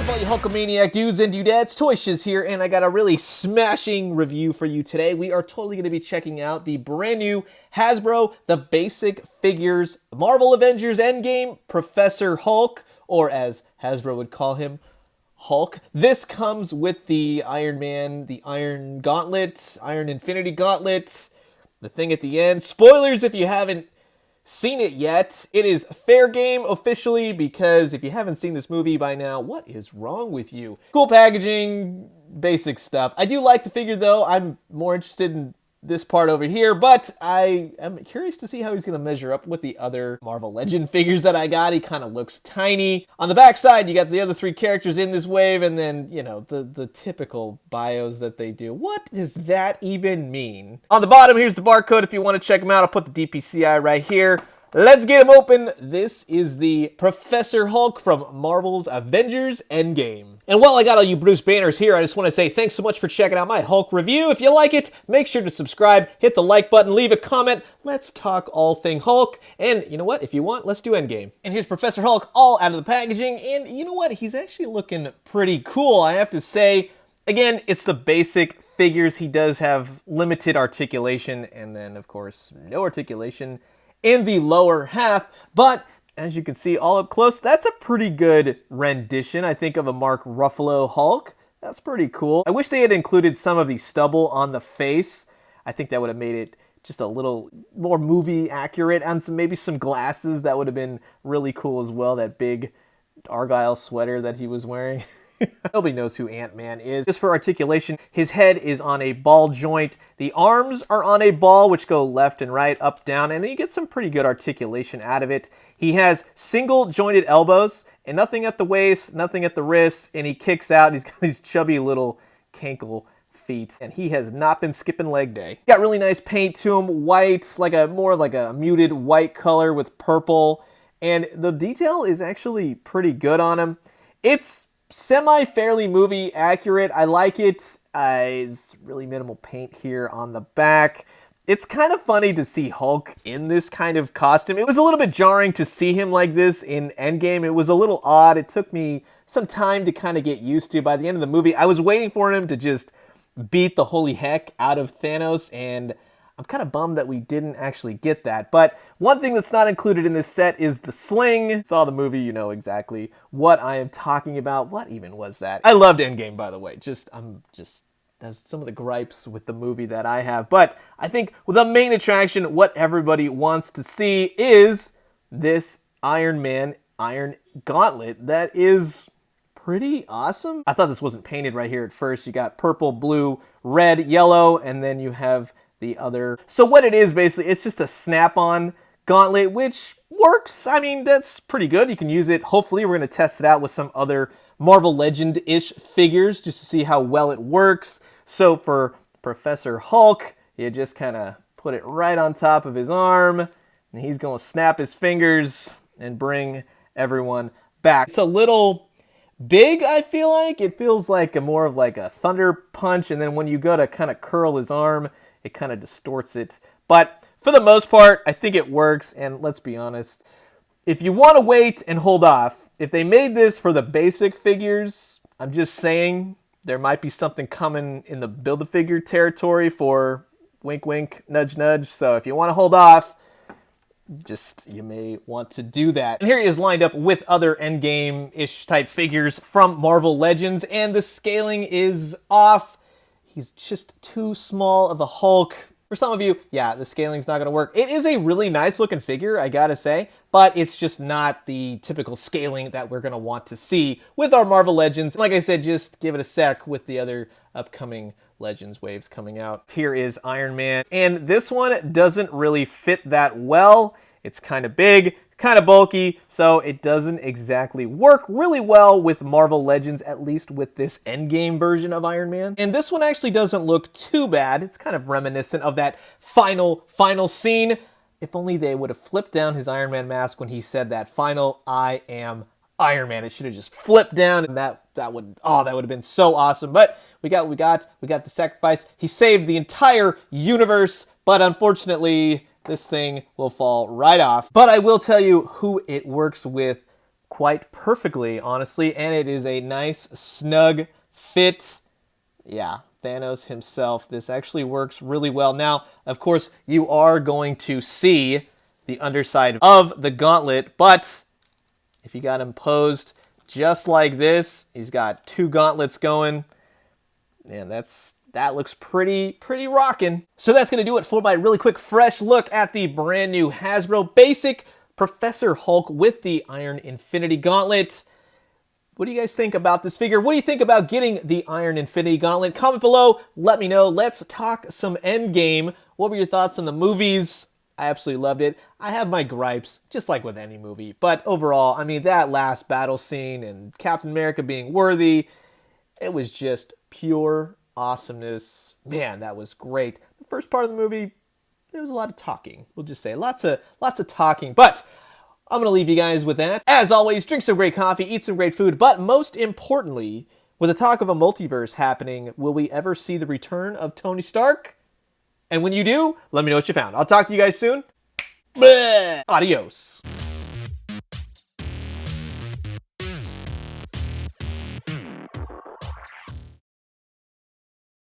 up, all you Hulkamaniac dudes and dudettes? Toy Shiz here, and I got a really smashing review for you today. We are totally going to be checking out the brand new Hasbro The Basic Figures Marvel Avengers Endgame Professor Hulk, or as Hasbro would call him, Hulk. This comes with the Iron Man, the Iron Gauntlet, Iron Infinity Gauntlet, the thing at the end. Spoilers if you haven't seen it yet. It is fair game officially, because if you haven't seen this movie by now, what is wrong with you? Cool packaging, basic stuff. I do like the figure though. I'm more interested in this part over here, but I am curious to see how he's going to measure up with the other Marvel Legend figures that I got. He kind of looks tiny. On the back side, you got the other three characters in this wave, and then, you know, the typical bios that they do. What does that even mean? On the bottom, here's the barcode if you want to check them out. I'll put the DPCI right here. Let's get him open. This is the Professor Hulk from Marvel's Avengers Endgame. And while I got all you Bruce Banners here, I just want to say thanks so much for checking out my Hulk review. If you like it, make sure to subscribe, hit the like button, leave a comment. Let's talk all thing Hulk. And you know what? If you want, let's do Endgame. And here's Professor Hulk all out of the packaging. And you know what? He's actually looking pretty cool, I have to say. Again, it's the basic figures. He does have limited articulation, and then, of course, no articulation in the lower half, but as you can see all up close, that's a pretty good rendition, I think, of a Mark Ruffalo Hulk. That's pretty cool. I wish they had included some of the stubble on the face. I think that would have made it just a little more movie accurate, and maybe some glasses. That would have been really cool as well, that big Argyle sweater that he was wearing. Nobody knows who Ant-Man is. Just for articulation, his head is on a ball joint. The arms are on a ball, which go left and right, up, down, and you get some pretty good articulation out of it. He has single jointed elbows, and nothing at the waist, nothing at the wrists, and he kicks out. He's got these chubby little cankle feet, and he has not been skipping leg day. Got really nice paint to him, white, more like a muted white color with purple, and the detail is actually pretty good on him. It's semi-fairly movie accurate. I like it. It's really minimal paint here on the back. It's kind of funny to see Hulk in this kind of costume. It was a little bit jarring to see him like this in Endgame. It was a little odd. It took me some time to kind of get used to. By the end of the movie, I was waiting for him to just beat the holy heck out of Thanos, and I'm kind of bummed that we didn't actually get that. But one thing that's not included in this set is the sling. Saw the movie, you know exactly what I am talking about. What even was that? I loved Endgame, by the way. That's some of the gripes with the movie that I have. But I think the main attraction, what everybody wants to see, is this Iron Man Iron Gauntlet that is pretty awesome. I thought this wasn't painted right here at first. You got purple, blue, red, yellow, and then you have the other. So what it is, basically, it's just a snap-on gauntlet, which works. I mean, that's pretty good. You can use it. Hopefully, we're going to test it out with some other Marvel Legend-ish figures just to see how well it works. So for Professor Hulk, you just kind of put it right on top of his arm, and he's going to snap his fingers and bring everyone back. It's a little big, I feel like. It feels like more of like a thunder punch, and then when you go to kind of curl his arm, it kind of distorts it. But for the most part, I think it works. And let's be honest, if you want to wait and hold off, if they made this for the basic figures, I'm just saying there might be something coming in the Build-A-Figure territory for wink, wink, nudge, nudge. So if you want to hold off, you may want to do that. And here he is lined up with other Endgame-ish type figures from Marvel Legends, and the scaling is off. He's just too small of a Hulk. For some of you, yeah, the scaling's not going to work. It is a really nice looking figure, I gotta say, but it's just not the typical scaling that we're going to want to see with our Marvel Legends. Like I said, just give it a sec with the other upcoming Legends waves coming out. Here is Iron Man, and this one doesn't really fit that well. It's kind of big, kind of bulky, so it doesn't exactly work really well with Marvel Legends, at least with this Endgame version of Iron Man. And this one actually doesn't look too bad. It's kind of reminiscent of that final scene. If only they would have flipped down his Iron Man mask when he said that final "I am Iron Man." It should have just flipped down, and that would have been so awesome. But we got the sacrifice. He saved the entire universe, but unfortunately, this thing will fall right off. But I will tell you who it works with quite perfectly, honestly, and it is a nice, snug fit. Yeah, Thanos himself. This actually works really well. Now, of course, you are going to see the underside of the gauntlet, but if you got him posed just like this, he's got 2 gauntlets going, and that looks pretty rockin'. So that's gonna do it for my really quick, fresh look at the brand new Hasbro Basic Professor Hulk with the Iron Infinity Gauntlet. What do you guys think about this figure? What do you think about getting the Iron Infinity Gauntlet? Comment below, let me know. Let's talk some Endgame. What were your thoughts on the movies? I absolutely loved it. I have my gripes, just like with any movie. But overall, I mean, that last battle scene and Captain America being worthy, it was just pure awesomeness. Man, that was great. The first part of the movie, there was a lot of talking. We'll just say lots of talking. But I'm going to leave you guys with that. As always, drink some great coffee, eat some great food, but most importantly, with the talk of a multiverse happening, will we ever see the return of Tony Stark? And when you do, let me know what you found. I'll talk to you guys soon. Adios.